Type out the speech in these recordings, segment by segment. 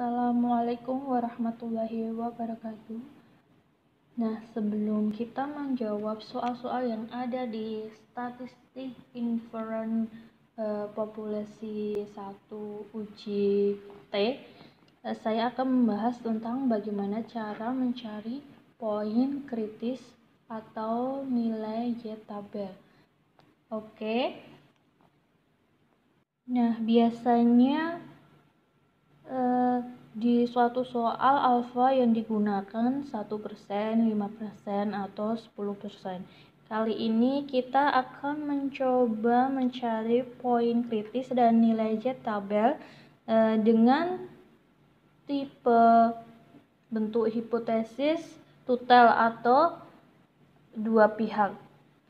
Assalamualaikum warahmatullahi wabarakatuh. Nah, sebelum kita menjawab soal-soal yang ada di statistik inference populasi 1 uji T, saya akan membahas tentang bagaimana cara mencari poin kritis atau nilai Y-tabel. Oke. Nah, biasanya di suatu soal alfa yang digunakan 1%, 5%, atau 10%. Kali ini kita akan mencoba mencari poin kritis dan nilai Y-tabel dengan tipe bentuk hipotesis tutel atau dua pihak.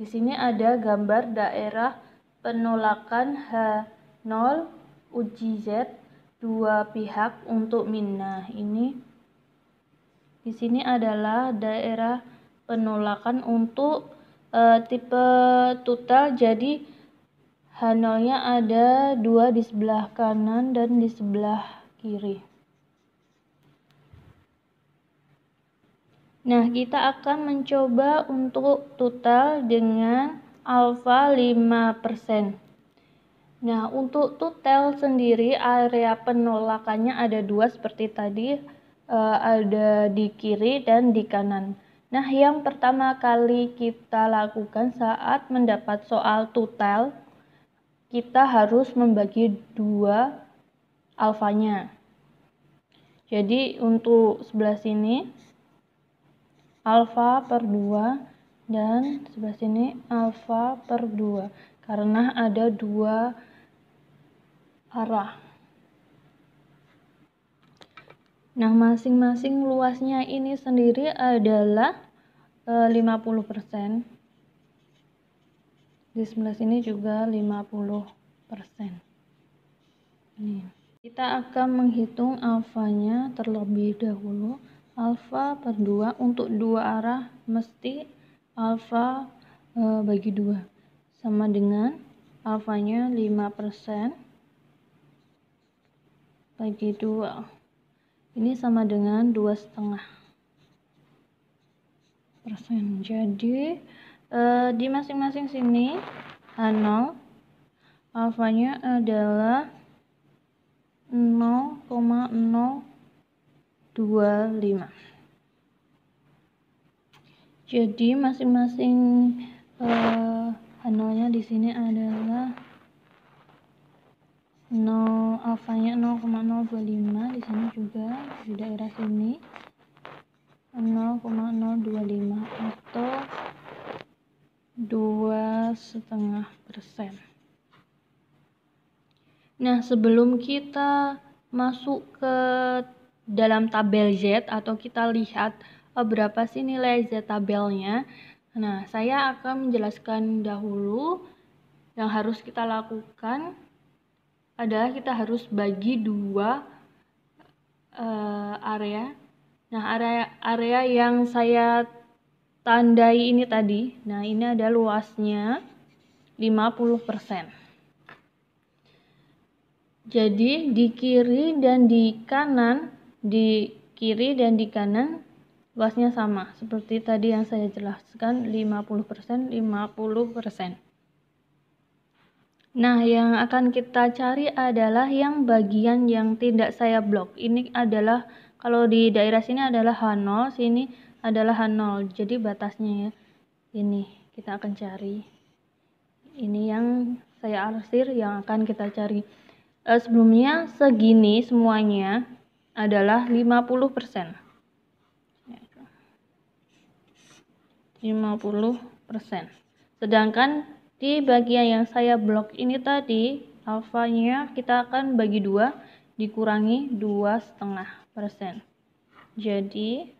Di sini ada gambar daerah penolakan H0 uji Z dua pihak untuk min. Nah, ini di sini adalah daerah penolakan untuk tipe tutel, jadi H0-nya ada 2 di sebelah kanan dan di sebelah kiri. Nah, kita akan mencoba untuk tutel dengan alfa 5%. Nah, untuk tutel sendiri area penolakannya ada 2 seperti tadi, ada di kiri dan di kanan. Nah, yang pertama kali kita lakukan saat mendapat soal tutel, kita harus membagi 2 alfanya. Jadi untuk sebelah sini alfa per 2 dan sebelah sini alfa per 2 karena ada 2 arah. Nah, masing-masing luasnya ini sendiri adalah 50%. Di sebelah sini juga 50%. Nih, kita akan menghitung alfanya terlebih dahulu. Alfa per 2 untuk 2 arah mesti alfa bagi 2 sama dengan alfanya 5% bagi 2. Ini sama dengan 2,5%. Jadi di masing-masing sini H0 alfanya adalah 0,025. Jadi masing-masing H0-nya di sini adalah alfanya 0,025, di sini juga di daerah sini 0,025 atau 2,5%. Nah, sebelum kita masuk ke dalam tabel Z atau kita lihat berapa sih nilai Z tabelnya, nah saya akan menjelaskan dahulu yang harus kita lakukan adalah kita harus bagi 2 area. Nah, area yang saya tandai ini tadi, nah ini ada luasnya 50%. Jadi di kiri dan di kanan, luasnya sama seperti tadi yang saya jelaskan, 50%, 50%. Nah, yang akan kita cari adalah yang bagian yang tidak saya blok. Ini adalah, kalau di daerah sini adalah H0, sini adalah H0. Jadi batasnya ya. Ini kita akan cari. Ini yang saya arsir yang akan kita cari. Sebelumnya segini semuanya adalah 50%. 50%. Sedangkan di bagian yang saya blok ini tadi, alfanya kita akan bagi 2 dikurangi 2,5%. Jadi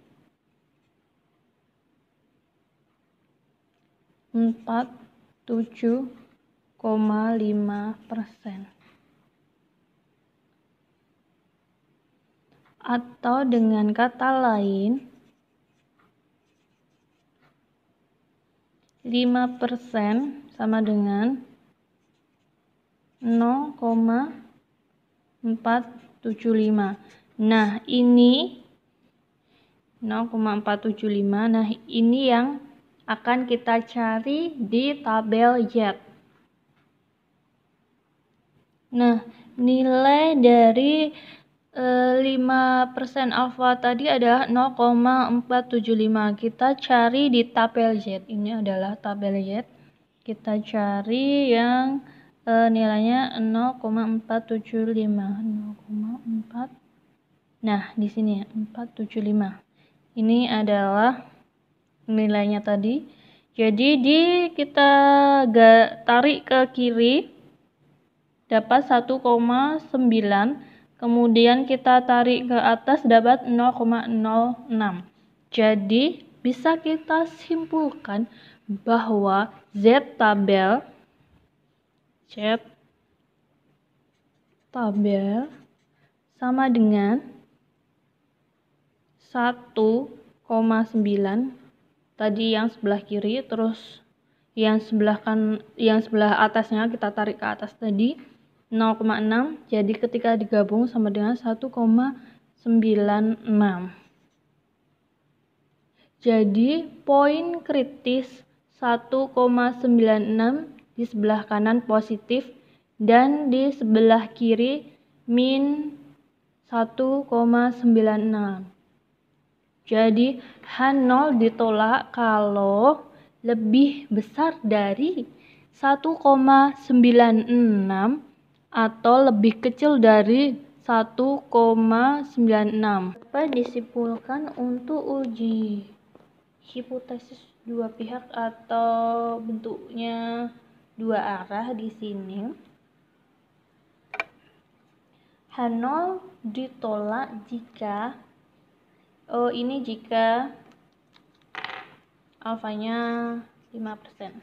47,5%. Atau dengan kata lain, 5% sama dengan 0,475. Nah, ini 0,475. Nah, ini yang akan kita cari di tabel Z. Nah, nilai dari 5% alfa tadi adalah 0,475. Kita cari di tabel Z. Ini adalah tabel Z. Kita cari yang nilainya 0,475. 0,4. Nah, di sini ya, 475. Ini adalah nilainya tadi. Jadi kita tarik ke kiri dapat 1,9, kemudian kita tarik ke atas dapat 0,06. Jadi bisa kita simpulkan bahwa Z tabel sama dengan 1,9 tadi yang sebelah kiri, terus yang sebelah atasnya kita tarik ke atas tadi 0,6. Jadi ketika digabung sama dengan 1,96. Jadi poin kritis 1,96 di sebelah kanan positif dan di sebelah kiri min 1,96. Jadi H0 ditolak kalau lebih besar dari 1,96 atau lebih kecil dari 1,96. Dapat disimpulkan untuk uji hipotesis dua pihak atau bentuknya dua arah di sini. H0 ditolak jika jika alfanya 5%.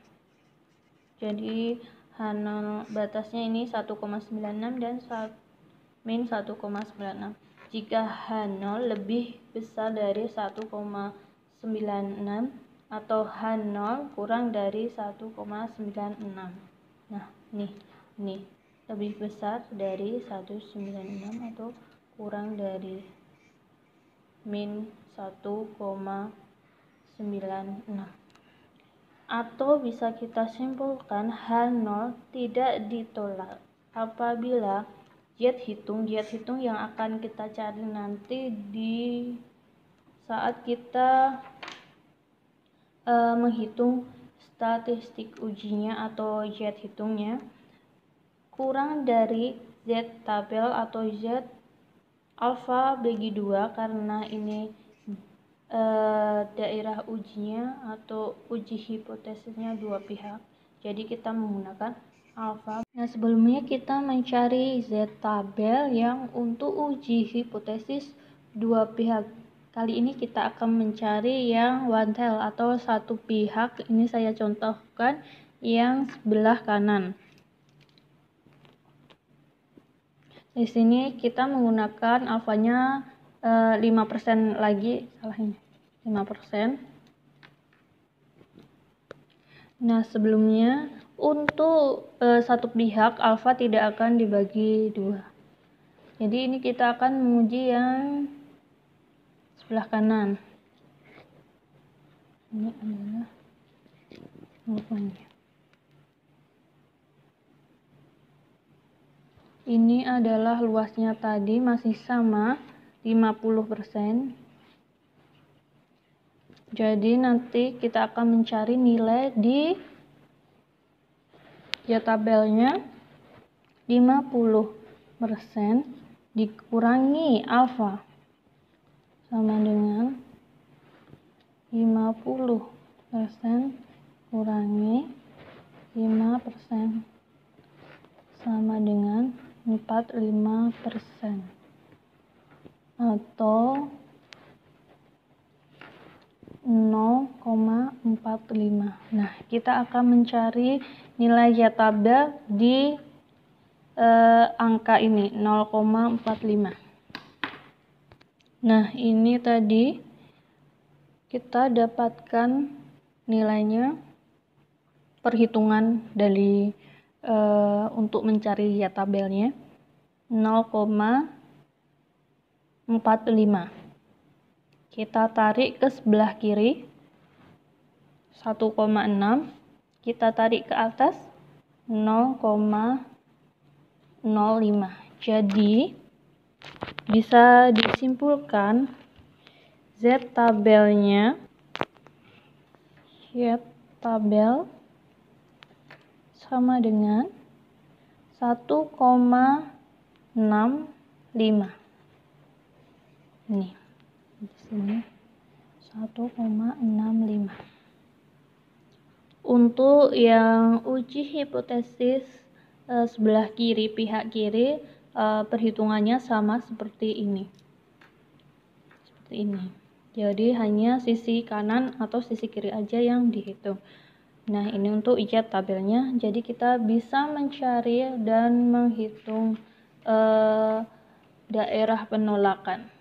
Jadi H0 batasnya ini 1,96 dan min 1,96. Jika H0 lebih besar dari 1,96 atau H0 kurang dari 1,96. Nah, ini lebih besar dari 1,96 atau kurang dari min 1,96. Atau bisa kita simpulkan H0 tidak ditolak apabila Z hitung yang akan kita cari nanti di saat kita menghitung statistik ujinya atau Z hitungnya kurang dari Z tabel atau Z alfa bagi 2, karena ini daerah ujinya atau uji hipotesisnya dua pihak, jadi kita menggunakan alfa. Nah, sebelumnya kita mencari Z tabel yang untuk uji hipotesis dua pihak. Kali ini kita akan mencari yang one tail atau satu pihak. Ini saya contohkan yang sebelah kanan. Di sini kita menggunakan alfanya 5% lagi, salah ini 5%. Nah, sebelumnya untuk satu pihak alfa tidak akan dibagi 2. Jadi ini kita akan menguji yang sebelah kanan. Ini adalah alfanya. Ini adalah luasnya tadi masih sama 50%. Jadi nanti kita akan mencari nilai di tabelnya 50% dikurangi alfa sama dengan 50% kurangi 5% sama dengan 45% atau 0,45. Nah, kita akan mencari nilai Z tabel di angka ini 0,45. Nah, ini tadi kita dapatkan nilainya, perhitungan dari untuk mencari Z tabelnya 0,45 45. Kita tarik ke sebelah kiri 1,6, kita tarik ke atas 0,05. Jadi bisa disimpulkan Z tabel sama dengan 1,65. Ini di sini 1,65. Untuk yang uji hipotesis sebelah kiri, pihak kiri, perhitungannya sama seperti ini. Jadi hanya sisi kanan atau sisi kiri aja yang dihitung. Nah, ini untuk ijat tabelnya. Jadi kita bisa mencari dan menghitung daerah penolakan.